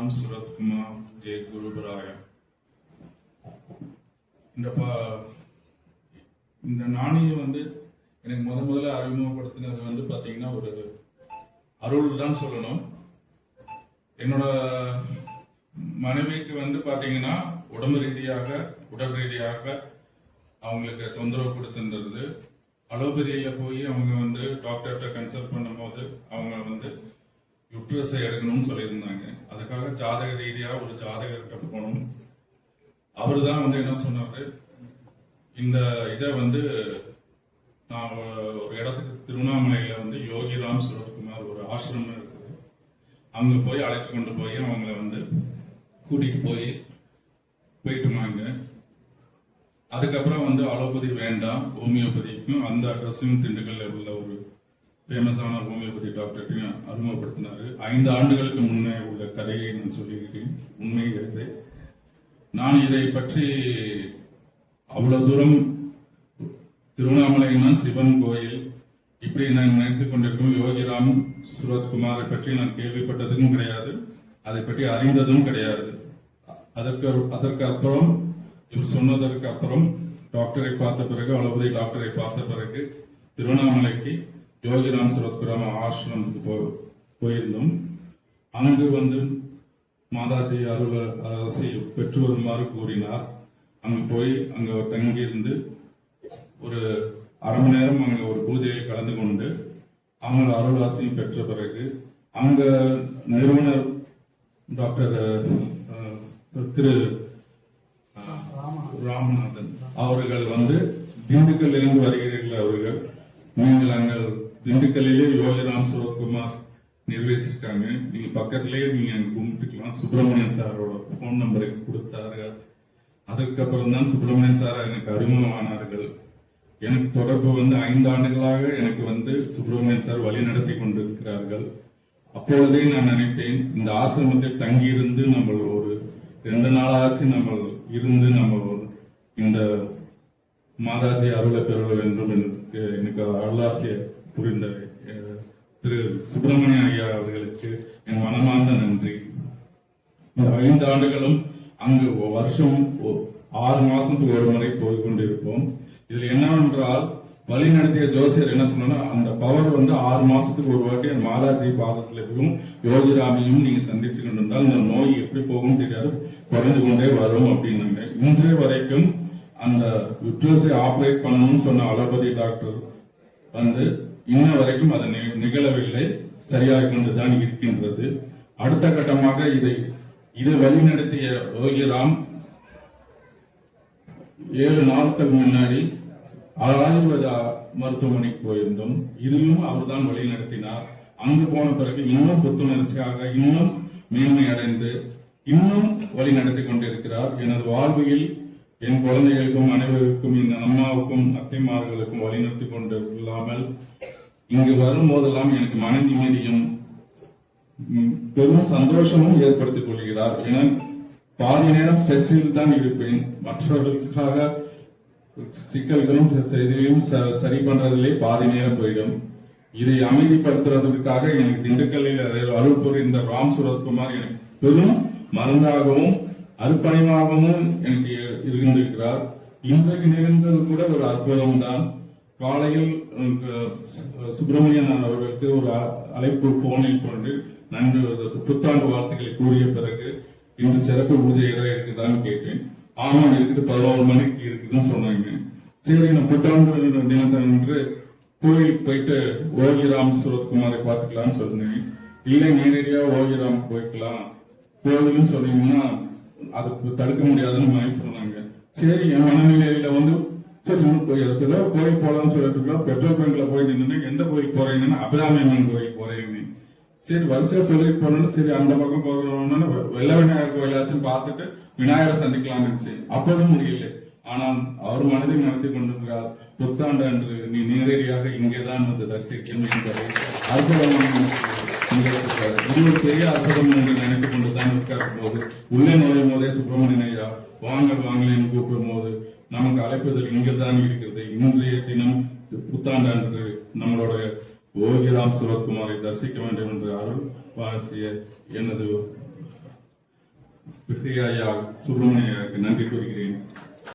Ram Suratkumar J குருபராய. இந்த நாணயம் எனக்கு முதல்ல அறிமுகப்படுத்தினது பாத்தீங்கன்னா ஒரு அருள் தான் சொல்லணும். என்னோட மனைவிக்கு பாத்தீங்கன்னா உடல் ரீதியாக அவங்களுக்கு தொந்தரவு கொடுத்திருந்தது. அலோபதியில போய் அவங்க டாக்டர்கிட்ட கன்சல்ட் பண்ணும்போது அவங்க யுட்ரஸை எடுக்கணும்னு சொல்லியிருந்தாங்க. அதுக்காக ஜாதக ரீதியா ஒரு ஜாதகர்கிட்ட போனோம். அவரு தான் என்ன சொன்னாரு, இந்த இதை நான் ஒரு இடத்துக்கு திருவண்ணாமலையில யோகி ராம் சுரத்குமார் ஒரு ஆசிரமம் இருக்குது, அங்க போய் அழைச்சு கொண்டு போய் அவங்கள கூட்டிட்டு போயிட்டுமாங்க. அதுக்கப்புறம் அலோபதி வேண்டாம், ஹோமியோபதிக்கும் அந்த அட்ரஸையும் திண்டுக்கல்ல உள்ள ஒரு ஃபேமஸான ஹோமியோபதி டாக்டர்ட்டையும் அறிமுகப்படுத்தினாரு. 5 ஆண்டுகளுக்கு முன்னே உள்ள கதையை நான் சொல்லியிருக்கேன். உண்மை இருந்து நான் இதை பற்றி அவ்வளவு தூரம் திருவண்ணாமலைனா சிவன் கோயில் இப்படி நான் நினைத்துக் கொண்டிருக்கும் யோகிராம் சுரத்குமாரை பற்றி நான் கேள்விப்பட்டதும் கிடையாது, அதை பற்றி அறிந்ததும் கிடையாது. அதற்கு அப்புறம் இவர் சொன்னதற்கு அப்புறம் டாக்டரை பார்த்த பிறகு, அலோபதி டாக்டரை பார்த்த பிறகு திருவண்ணாமலைக்கு யோகிராம் சுரத்குமார் ஆசிரமத்துக்கு போயிருந்தோம். அங்கு மாதாஜி அரசை பெற்று வருமாறு கூறினார். அங்கு போய் அங்க தங்கியிருந்து ஒரு அரை மணி நேரம் அங்க ஒரு பூஜையில் கலந்து கொண்டு அவங்க அருளாசியும் பெற்ற பிறகு அங்க நிறுவனர் டாக்டர் திரு ராமநாதன் அவர்கள் திண்டுக்கல்லிருந்து வருகிறீர்கள், அவர்கள் நீங்கள் அங்கே திண்டுக்கல்லிலே யோகிராம் சுரத்குமார் நிர்வகிச்சிருக்காங்க, நீங்க பக்கத்திலேயே நீங்க கும்பிட்டுக்கலாம். சுப்பிரமணியன் சாரோட போன் நம்பரை கொடுத்தார்கள். அதுக்கப்புறம் தான் சுப்பிரமணியன் சார் எனக்கு அறிமுகமானார்கள். எனக்கு தொடர்பு 5 ஆண்டுகளாக எனக்கு சுப்பிரமணியன் சார் வழி நடத்தி கொண்டிருக்கிறார்கள். அப்பொழுதே நான் நினைத்தேன், இந்த ஆசிரமத்தில் தங்கியிருந்து நம்ம ஒரு 2 நாளாச்சு நம்ம இருந்து நம்ம இந்த மாதாஜி அருளை பெற வேண்டும் எனக்கு அருளாசிரியர் புரிந்த திரு சுப்பிரமணிய ஐயா அவர்களுக்கு என் மனமார்ந்த நன்றி. இந்த 5 ஆண்டுகளும் அங்கு வருஷம் 6 மாசத்துக்கு ஒரு முறை போய்கொண்டிருப்போம். இதுல என்னவென்றால் வழி நடத்திய ஜோசியர் என்ன சொன்னா, அந்த பவர் 6 மாசத்துக்கு ஒரு வாட்டி அந்த மாதாஜி பாதத்திலும் யோகிராமையும் நீங்க சந்திச்சு கொண்டிருந்தால் இந்த நோய் எப்படி போகும் தெரியாது, குறைந்து கொண்டே வரும் அப்படின்னாங்க. இன்றைய வரைக்கும் அந்த யுட்ரஸை ஆபரேட் பண்ணணும்னு சொன்ன அலோபதி டாக்டர் இன்ன வரைக்கும் அது நிகழவில்லை, சரியாக கொண்டுதான் இருக்கின்றது. அடுத்த கட்டமாக இதை வழிநடத்திய யோகிராம் 7 நாட்கள் முன்னாடி ஆயுர்வேத மருத்துவமனைக்கு போயிருந்தோம். இதிலும் அவர் தான் வழி நடத்தினார். அங்கு போன பிறகு இன்னும் புத்துணர்ச்சியாக, இன்னும் மேன்மை அடைந்து, இன்னும் வழி நடத்தி கொண்டிருக்கிறார். எனது வாழ்வில் என் குழந்தைகளுக்கும் அனைவருக்கும், என் அம்மாவுக்கும் அத்தைமார்களுக்கும் வழி நடத்தி கொண்டு இல்லாமல் இங்கு வரும் போதெல்லாம் எனக்கு மன நிம்மதியும் பெரும் சந்தோஷமும் ஏற்படுத்திக் கொள்கிறார். என பாதி நேரம் ஸ்ட்ரெஸ்ஸில் தான் இருப்பேன். மற்றவர்களுக்காக சிக்கல்களும் செய்தியும் சரி பண்றதிலே பாதி நேரம் போயிடும். இதை அமைதிப்படுத்துறதுக்காக எனக்கு திண்டுக்கல்லில் அருள் புரிந்த ராம் சுரத்குமார் எனக்கு பெரும் மருந்தாகவும் அர்ப்பணிமாகவும் எனக்கு இருந்திருக்கிறார். இன்றைக்கு நிகழ்ந்தது கூட ஒரு அற்புதம் தான். காலையில் சுப்பிரமணியன் அவர்களுக்கு ஒரு அழைப்பு போனில் கொண்டு நன்றி புத்தாண்டு வார்த்தைகளை கூறிய பிறகு இன்று சிறப்பு பூஜை இருக்குதான்னு கேட்டேன். ஆமாம் இருக்குது, 11 மணிக்கு இருக்குதுன்னு சொன்னாங்க. சரி, நான் புத்தாண்டு தினத்தன்று கோயிலுக்கு போயிட்டு யோகிராம் சுரத்குமாரை பார்த்துக்கலாம்னு சொன்னேன். இல்லை, நேரடியா யோகிராம் போய்க்கலாம், கோவில்னு சொன்னீங்கன்னா அது தடுக்க முடியாதுன்னு சொன்னாங்க. சரி, என் மனநிலையில சரி கோயில் போலாம்னு சொல்லிட்டு பெட்ரோல் பங்க்ல போய் நின்று எந்த கோயில் போறீங்கன்னா அபிராமியம்மன் கோயில் போறேன்னு. சரி, வரிசையா தொழில் போனோம்னு சரி அந்த பக்கம் போகணும்னு வெள்ள விநாயகர் கோயிலாச்சும் பார்த்துட்டு விநாயகரை சந்திக்கலாம் இருந்துச்சு. அப்போதும் முடியல. ஆனால் அவர் மனதில் நடத்தி கொண்டிருக்கிறார், புத்தாண்டு அன்று நீ நேரடியாக இங்கேதான் தரிசிக்கணும் என்பதை அற்புதமான இது ஒரு பெரிய அற்புதம் என்று நினைத்துக் கொண்டுதான் இருக்கிற போது உள்ளே நுழையும் போதே சுப்பிரமணியன் ஐயா வாங்கலேன்னு கூப்பிடும் போது நமக்கு அழைப்பதில் இங்கதான் இருக்கிறது. இன்றைய தினம் புத்தாண்டு அன்று நம்மளோட யோகிராம் சுரத்குமாரை தரிசிக்க வேண்டும் என்று அருள் வாசிய எனது ஐயா சுப்பிரமணியருக்கு நன்றி கூறுகிறேன்.